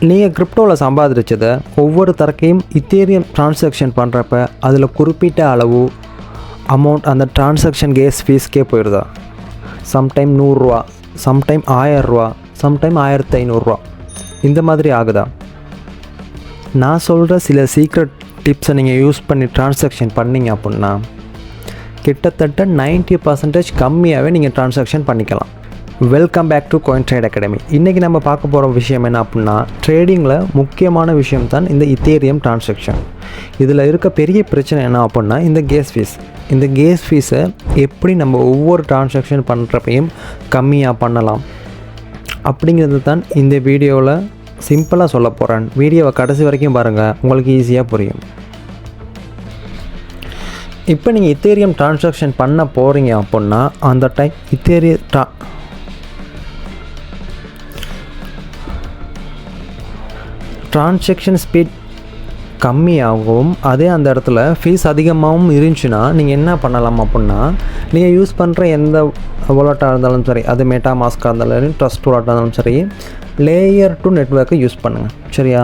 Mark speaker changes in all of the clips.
Speaker 1: நீங்கள் கிரிப்டோவில் சம்பாதிச்சதை ஒவ்வொரு தரக்கையும் Ethereum transaction பண்ணுறப்ப அதில் குறிப்பிட்ட அளவு அமௌண்ட் அந்த டிரான்சாக்ஷன் கேஸ் ஃபீஸ்க்கே போயிடுதா? சம்டைம் 100 ரூபா, சம்டைம் 1000 ரூபா, சம்டைம் 1500 ரூபா, இந்த மாதிரி ஆகுதா? நான் சொல்கிற சில சீக்ரெட் டிப்ஸை நீங்கள் யூஸ் பண்ணி டிரான்சாக்ஷன் பண்ணிங்க அப்படின்னா கிட்டத்தட்ட 90% கம்மியாகவே நீங்கள் டிரான்சாக்ஷன் பண்ணிக்கலாம். Welcome back to Coin Trade Academy. இன்றைக்கி நம்ம பார்க்க போகிற விஷயம் என்ன அப்படின்னா, ட்ரேடிங்கில் முக்கியமான விஷயம் தான் இந்த இத்தேரியம் டிரான்சாக்ஷன். இதில் இருக்க பெரிய பிரச்சனை என்ன அப்படின்னா இந்த கேஸ் ஃபீஸ். இந்த கேஸ் ஃபீஸை எப்படி நம்ம ஒவ்வொரு டிரான்சாக்ஷன் பண்ணுறப்பையும் கம்மியாக பண்ணலாம் அப்படிங்கிறது தான் இந்த வீடியோவில் சிம்பிளாக சொல்ல போகிறேன். வீடியோவை கடைசி வரைக்கும் பாருங்கள், உங்களுக்கு ஈஸியாக புரியும். இப்போ நீங்கள் இத்தேரியம் டிரான்சாக்ஷன் பண்ண போகிறீங்க அப்படின்னா அந்த டைம் டிரான்சாக்ஷன் ஸ்பீட் கம்மியாகவும் அதே அந்த இடத்துல ஃபீஸ் அதிகமாகவும் இருந்துச்சுன்னா நீங்கள் என்ன பண்ணலாம் அப்படின்னா, நீங்கள் யூஸ் பண்ணுற எந்த வாலெட்டாக இருந்தாலும் சரி, அது மெட்டாமாஸ்காக இருந்தாலும் ட்ரஸ்ட் வாலெட்டாக இருந்தாலும் சரி, லேயர் 2 நெட்வொர்க்கை யூஸ் பண்ணுங்கள். சரியா?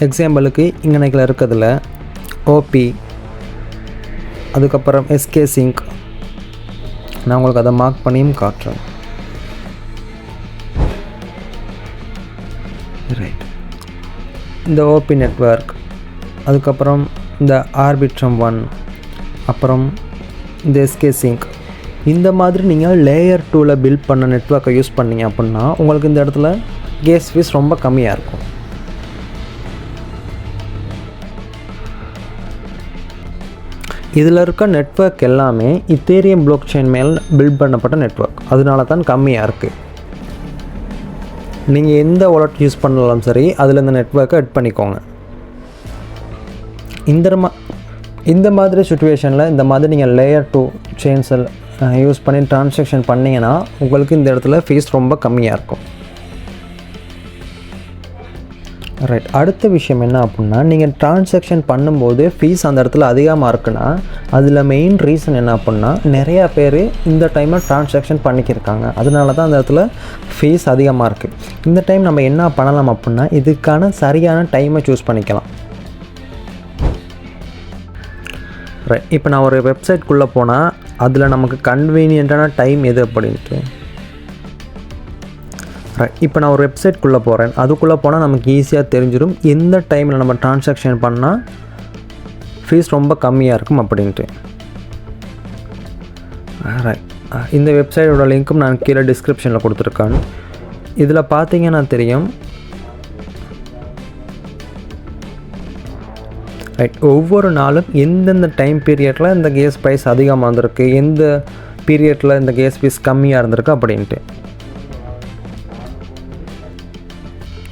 Speaker 1: எக்ஸாம்பிளுக்கு இங்கே இருக்கிறதுல ஓபி, அதுக்கப்புறம் எஸ்கே சிங்க், நான் உங்களுக்கு அதை மார்க் பண்ணியும் காட்டுறேன். ரைட், இந்த ஓபி நெட்வொர்க், அதுக்கப்புறம் இந்த ஆர்பிட்ரம் 1, அப்புறம் இந்த எஸ்கே சிங்க், இந்த மாதிரி நீங்கள் லேயர் 2ல் பில்ட் பண்ண நெட்வொர்க்கை யூஸ் பண்ணிங்க அப்படின்னா உங்களுக்கு இந்த இடத்துல கேஸ் ஃபீஸ் ரொம்ப கம்மியாக இருக்கும். இதில் இருக்க நெட்வொர்க் எல்லாமே இத்தேரியம் ப்ளாக் செயின் மேல் பில்ட் பண்ணப்பட்ட நெட்வொர்க், அதனால தான் கம்மியாக இருக்குது. நீங்கள் எந்த வாலெட் யூஸ் பண்ணலாம் சரி, அதில் இந்த நெட்வொர்க்கை எட் பண்ணிக்கோங்க. இந்த மாதிரி சுச்சுவேஷனில் இந்த மாதிரி நீங்கள் லேயர் 2 செயின்ஸில் யூஸ் பண்ணி டிரான்சாக்ஷன் பண்ணிங்கன்னா உங்களுக்கு இந்த இடத்துல ஃபீஸ் ரொம்ப கம்மியாக இருக்கும். ரைட், அடுத்த விஷயம் என்ன அப்படின்னா, நீங்கள் டிரான்சாக்ஷன் பண்ணும்போது ஃபீஸ் அந்த இடத்துல அதிகமாக இருக்குன்னா அதில் மெயின் ரீசன் என்ன அப்படின்னா, நிறையா பேர் இந்த டைமில் டிரான்சாக்ஷன் பண்ணிக்கிருக்காங்க, அதனால தான் அந்த இடத்துல ஃபீஸ் அதிகமாக இருக்குது. இந்த டைம் நம்ம என்ன பண்ணலாம் அப்படின்னா, இதுக்கான சரியான டைமை சூஸ் பண்ணிக்கலாம். ரைட், இப்போ நான் ஒரு வெப்சைட்குள்ளே போனால் அதில் நமக்கு கன்வீனியண்ட்டான டைம் எது அப்படின்ட்டு. ரைட், இப்போ நான் ஒரு வெப்சைட்குள்ளே போகிறேன், அதுக்குள்ளே போனால் நமக்கு ஈஸியாக தெரிஞ்சிடும் எந்த டைமில் நம்ம டிரான்சாக்ஷன் பண்ணால் ஃபீஸ் ரொம்ப கம்மியாக இருக்கும் அப்படின்ட்டு. ரைட், இந்த வெப்சைட்டோட லிங்க்கும் நான் கீழே டிஸ்கிரிப்ஷனில் கொடுத்துருக்கேன். இதில் பார்த்தீங்கன்னா தெரியும். ரைட், ஒவ்வொரு நாளும் எந்தெந்த டைம் பீரியடில் இந்த கேஸ் ப்ரைஸ் அதிகமாக இருந்திருக்கு, எந்த பீரியடில் இந்த கேஸ் ஃபீஸ் கம்மியாக இருந்திருக்கு அப்படின்ட்டு.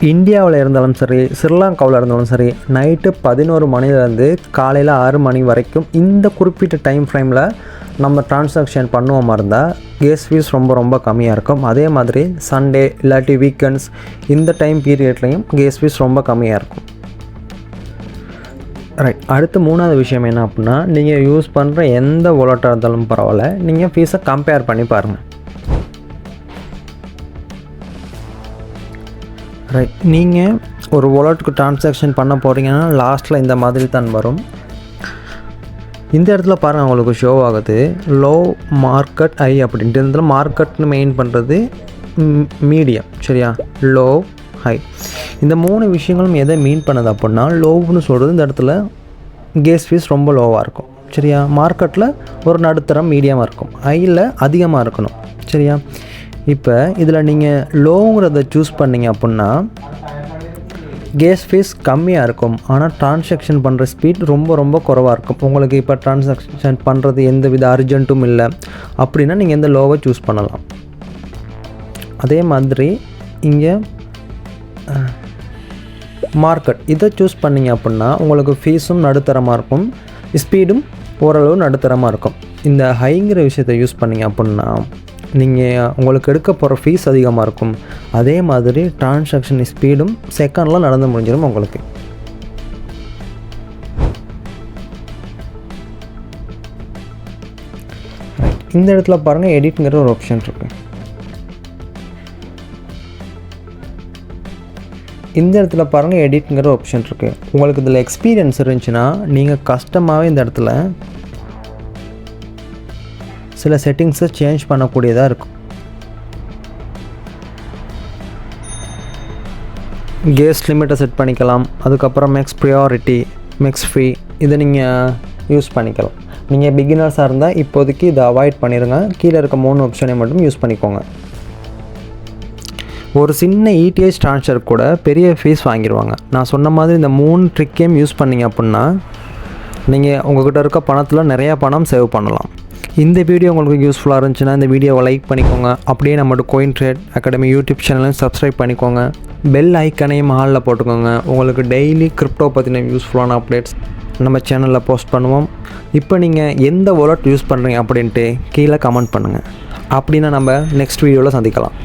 Speaker 1: இந்தியாவில் இருந்தாலும் சரி, ஸ்ரீலங்காவில் இருந்தாலும் சரி, நைட்டு 11 மணிலேருந்து காலையில் 6 மணி வரைக்கும் இந்த குறிப்பிட்ட டைம் ஃப்ரேமில் நம்ம டிரான்சாக்ஷன் பண்ணுவோமா இருந்தால் கேஸ் ஃபீஸ் ரொம்ப ரொம்ப கம்மியாக இருக்கும். அதே மாதிரி சண்டே இல்லாட்டி வீக்கெண்ட்ஸ் இந்த டைம் பீரியட்லேயும் கேஸ் ஃபீஸ் ரொம்ப கம்மியாக இருக்கும். ரைட், அடுத்து 3வது விஷயம் என்ன அப்படின்னா, நீங்கள் யூஸ் பண்ணுற எந்த வாலெட்டாக இருந்தாலும் பரவாயில்ல, நீங்கள் ஃபீஸை கம்பேர் பண்ணி பாருங்கள். ரைட், நீங்கள் ஒரு வாலெட்டுக்கு டிரான்சாக்ஷன் பண்ண போகிறீங்கன்னா லாஸ்ட்டில் இந்த மாதிரி தான் வரும். இந்த இடத்துல பாருங்கள், உங்களுக்கு ஷோ ஆகுது லோ, மார்க்கெட், ஹை அப்படின்ட்டு. இந்த இடத்துல மார்க்கெட்னு மெயின் பண்ணுறது மீடியம். சரியா? லோ, ஹை, இந்த 3 விஷயங்களும் எதை மீன் பண்ணுது அப்படின்னா, லோவுன்னு சொல்கிறது இந்த இடத்துல கேஸ் ஃபீஸ் ரொம்ப லோவாக இருக்கும். சரியா? மார்க்கெட்டில் ஒரு நடுத்தரம் மீடியமாக இருக்கும், ஹையில் அதிகமாக இருக்கணும். சரியா? இப்போ இதில் நீங்கள் லோங்கிறத சூஸ் பண்ணிங்க அப்படின்னா கேஸ் ஃபீஸ் கம்மியாக இருக்கும், ஆனால் டிரான்சாக்ஷன் பண்ணுற ஸ்பீட் ரொம்ப ரொம்ப குறைவாக இருக்கும். உங்களுக்கு இப்போ டிரான்சாக்ஷன் பண்ணுறது எந்த வித அர்ஜென்ட்டும் இல்லை அப்படின்னா நீங்கள் இந்த லோவை சூஸ் பண்ணலாம். அதே மாதிரி இங்கே மார்க்கெட் இதை சூஸ் பண்ணிங்க அப்படின்னா உங்களுக்கு ஃபீஸும் நடுத்தரமாக இருக்கும், ஸ்பீடும் ஓரளவு நடுத்தரமாக இருக்கும். இந்த ஹைங்கிற விஷயத்தை யூஸ் பண்ணிங்க அப்படின்னா நீங்கள் உங்களுக்கு எடுக்க போகிற ஃபீஸ் அதிகமாக இருக்கும், அதே மாதிரி டிரான்சாக்ஷன் ஸ்பீடும் செகண்டில் நடந்து முடிஞ்சிடும் உங்களுக்கு. இந்த இடத்துல பாருங்கள், எடிட்ங்கிற ஒரு ஆப்ஷன் இருக்குது. இந்த இடத்துல பாருங்கள் எடிட்ங்கிற ஆப்ஷன் இருக்குது. உங்களுக்கு இதில் எக்ஸ்பீரியன்ஸ் இருந்துச்சுன்னா நீங்கள் கஸ்டமாகவே இந்த இடத்துல சில செட்டிங்ஸை சேஞ்ச் பண்ணக்கூடியதாக இருக்கும். கேஸ் லிமிட்டை செட் பண்ணிக்கலாம். அதுக்கப்புறம் மேக்ஸ் ப்ரியாரிட்டி, மேக்ஸ் ஃப்ரீ இதை நீங்கள் யூஸ் பண்ணிக்கலாம். நீங்கள் பிகினர்ஸாக இருந்தால் இப்போதைக்கு இதை அவாய்ட் பண்ணிடுங்க. கீழே இருக்க 3 ஆப்ஷனை மட்டும் யூஸ் பண்ணிக்கோங்க. ஒரு சின்ன ETH ட்ரான்ஸ்ஃபர் கூட பெரிய ஃபீஸ் வாங்கிடுவாங்க. நான் சொன்ன மாதிரி இந்த 3 ட்ரிக்கையும் யூஸ் பண்ணிங்க அப்படின்னா நீங்கள் உங்கள்கிட்ட இருக்க பணத்தில் நிறையா பணம் சேவ் பண்ணலாம். இந்த வீடியோ உங்களுக்கு யூஸ்ஃபுல்லாக இருந்துச்சுன்னா இந்த வீடியோவை லைக் பண்ணிக்கோங்க. அப்படியே நம்மளோட கோயின் ட்ரேட் அகாடமி யூடியூப் சேனலையும் சப்ஸ்கிரைப் பண்ணிக்கோங்க. பெல் ஐக்கனையும் ஹாலில் போட்டுக்கோங்க. உங்களுக்கு டெய்லி கிரிப்டோ பற்றின யூஸ்ஃபுல்லான அப்டேட்ஸ் நம்ம சேனலில் போஸ்ட் பண்ணுவோம். இப்போ நீங்கள் எந்த வாலெட் யூஸ் பண்ணுறீங்க அப்படின்ட்டு கீழே கமெண்ட் பண்ணுங்கள். அப்படின்னா நம்ம நெக்ஸ்ட் வீடியோவில் சந்திக்கலாம்.